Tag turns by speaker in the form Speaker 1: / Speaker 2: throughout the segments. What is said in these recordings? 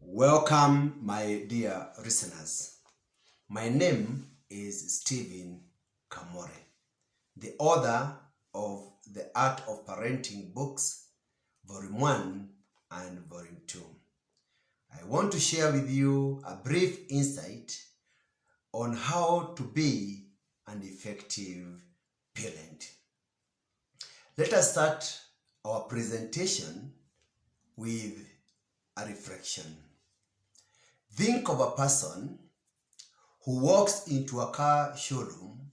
Speaker 1: Welcome, my dear listeners. My name is Stephen Kamore, the author of The Art of Parenting books, Volume 1 and Volume 2. I want to share with you a brief insight on how to be an effective parent. Let us start our presentation with a reflection. Think of a person who walks into a car showroom,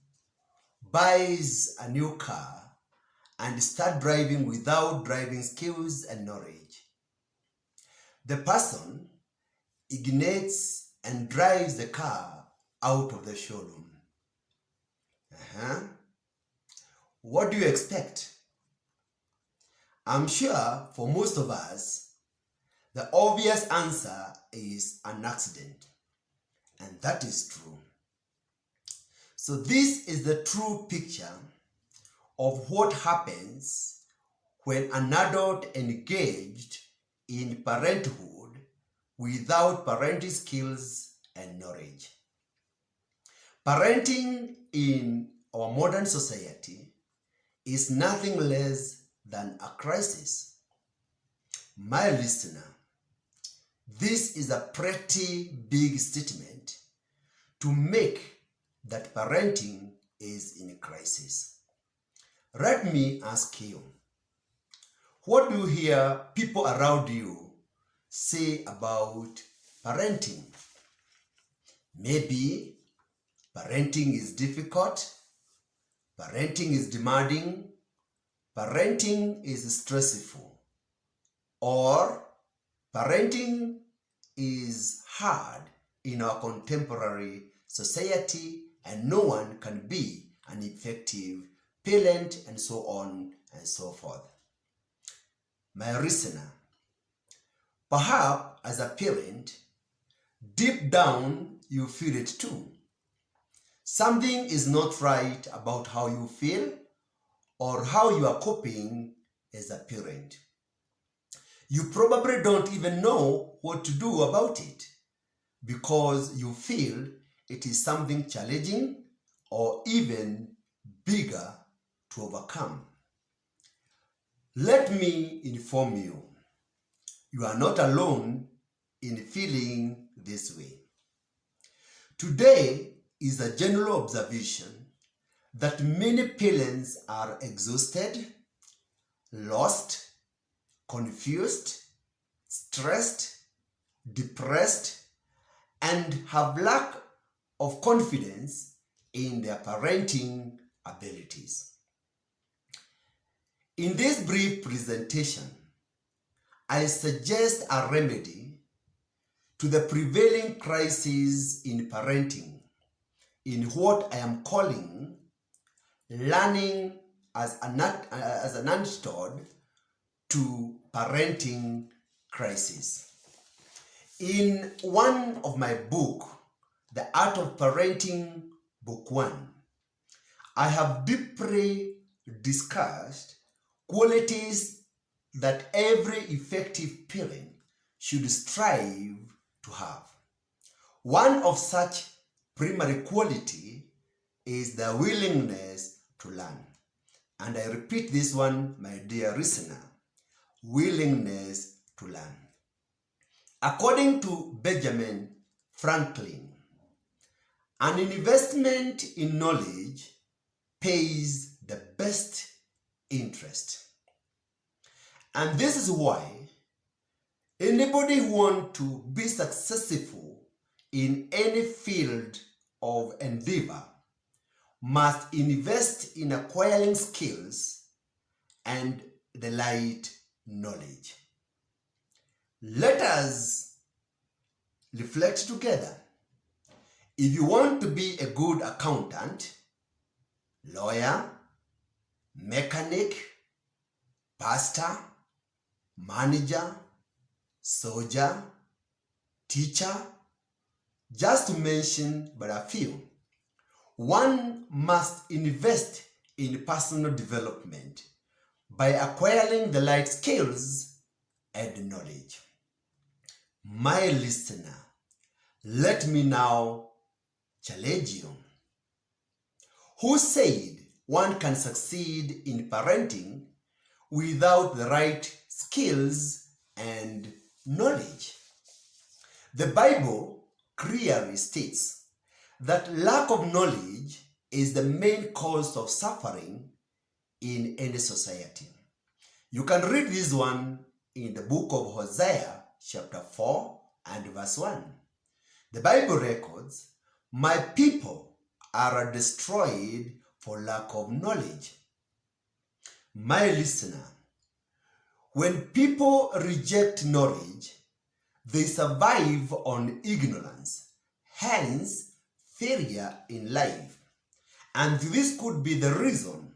Speaker 1: buys a new car, and starts driving without driving skills and knowledge. The person ignites and drives the car out of the showroom. What do you expect? I'm sure for most of us, the obvious answer is an accident, and that is true. So this is the true picture of what happens when an adult engaged in parenthood without parenting skills and knowledge. Parenting in our modern society is nothing less than a crisis. My listener, this is a pretty big statement to make that parenting is in a crisis. Let me ask you, what do you hear people around you say about parenting? Maybe parenting is difficult, parenting is demanding, parenting is stressful, or parenting is hard in our contemporary society and no one can be an effective parent, and so on and so forth. My listener, perhaps as a parent, deep down you feel it too. Something is not right about how you feel or how you are coping as a parent. You probably don't even know what to do about it because you feel it is something challenging or even bigger to overcome. Let me inform you, you are not alone in feeling this way. Today is a general observation that many parents are exhausted, lost, confused, stressed, depressed, and have lack of confidence in their parenting abilities. In this brief presentation, I suggest a remedy to the prevailing crisis in parenting in what I am calling learning as an antidote to parenting crisis. In one of my books, The Art of Parenting, Book 1, I have deeply discussed qualities that every effective parent should strive to have. One of such primary quality is the willingness to learn. And I repeat this one, my dear listener, willingness to learn. According to Benjamin Franklin, an investment in knowledge pays the best interest. And this is why anybody who wants to be successful in any field of endeavor must invest in acquiring skills and the light knowledge. Let us reflect together. If you want to be a good accountant, lawyer, mechanic, pastor, manager, soldier, teacher, just to mention but a few, one must invest in personal development by acquiring the right skills and knowledge. My listener, let me now challenge you. Who said one can succeed in parenting without the right skills and knowledge? The Bible clearly states that lack of knowledge is the main cause of suffering in any society. You can read this one in the book of Hosea, chapter 4 and verse 1. The Bible records, "My people are destroyed for lack of knowledge." My listener, when people reject knowledge, they survive on ignorance, hence failure in life. And this could be the reason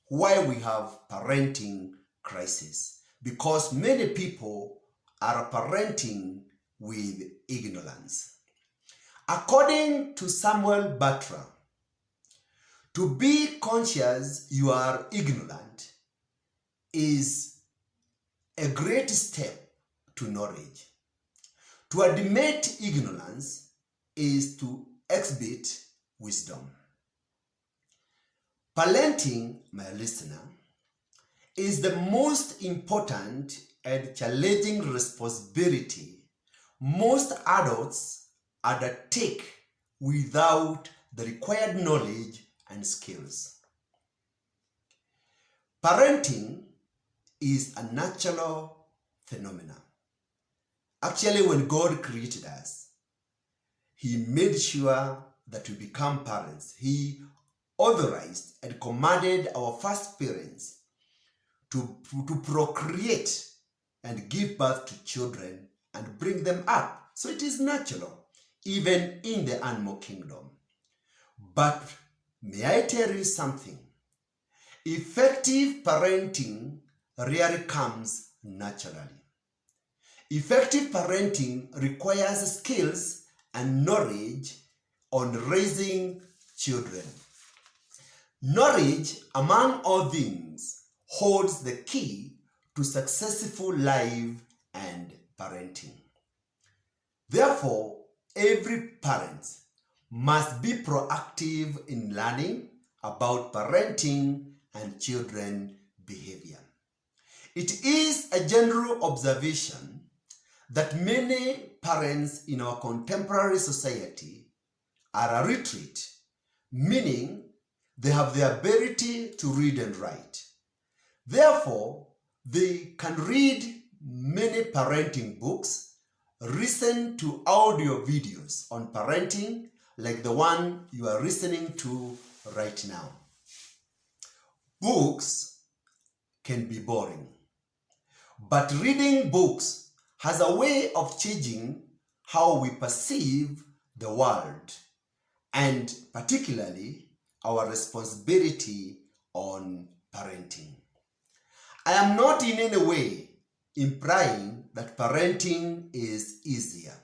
Speaker 1: why we have parenting crisis, because many people are parenting with ignorance. According to Samuel Bartra, to be conscious you are ignorant is a great step to knowledge. To admit ignorance is to exhibit wisdom. Parenting, my listener, is the most important and challenging responsibility most adults undertake without the required knowledge and skills. Parenting is a natural phenomenon. Actually, when God created us, He made sure that we become parents. He authorized and commanded our first parents to procreate and give birth to children and bring them up. So it is natural, even in the animal kingdom. But may I tell you something? Effective parenting rarely comes naturally. Effective parenting requires skills and knowledge on raising children. Knowledge, among all things, holds the key to successful life and parenting. Therefore, every parent must be proactive in learning about parenting and children behavior. It is a general observation that many parents in our contemporary society are illiterate, meaning they have the ability to read and write. Therefore, they can read many parenting books, listen to audio videos on parenting like the one you are listening to right now. Books can be boring, but reading books has a way of changing how we perceive the world, and particularly our responsibility on parenting. I am not in any way implying that parenting is easier,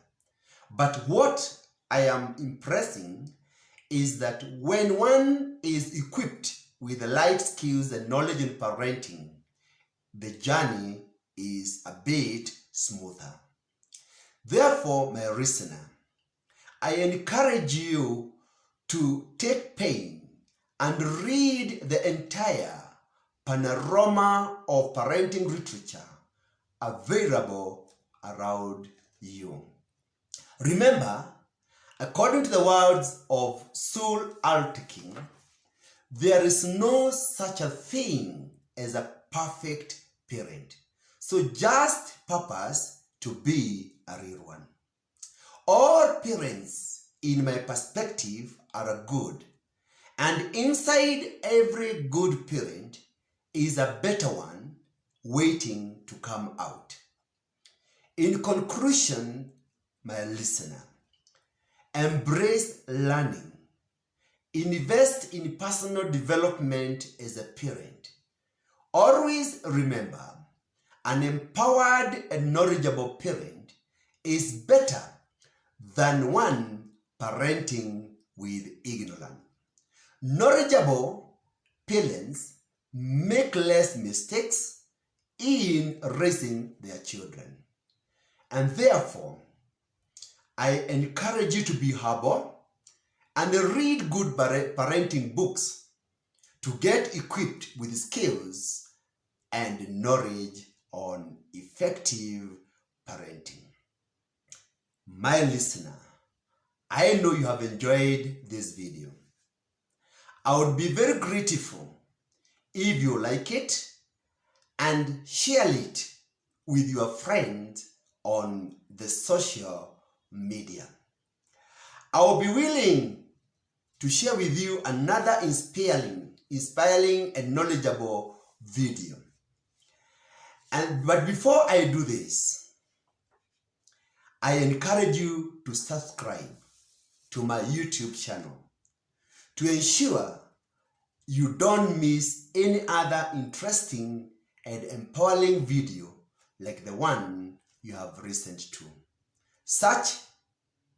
Speaker 1: but what I am impressing is that when one is equipped with the right skills and knowledge in parenting, the journey is a bit smoother. Therefore, my listener, I encourage you to take pain and read the entire panorama of parenting literature available around you. Remember, according to the words of Saul Altekin, there is no such a thing as a perfect parent. So just purpose to be a real one. All parents, in my perspective, are good. And inside every good parent is a better one waiting to come out. In conclusion, my listener, embrace learning. Invest in personal development as a parent. Always remember, an empowered and knowledgeable parent is better than one parenting with ignorance. Knowledgeable parents make less mistakes in raising their children. And therefore, I encourage you to be humble and read good parenting books to get equipped with skills and knowledge on effective parenting. My listener, I know you have enjoyed this video. I would be very grateful if you like it and share it with your friends on the social media. I will be willing to share with you another inspiring and knowledgeable video. But before I do this, I encourage you to subscribe to my YouTube channel to ensure you don't miss any other interesting and empowering video like the one you have listened to. Search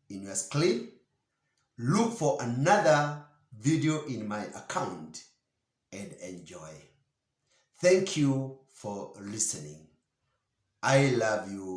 Speaker 1: in your screen, look for another video in my account and enjoy. Thank you for listening. I love you.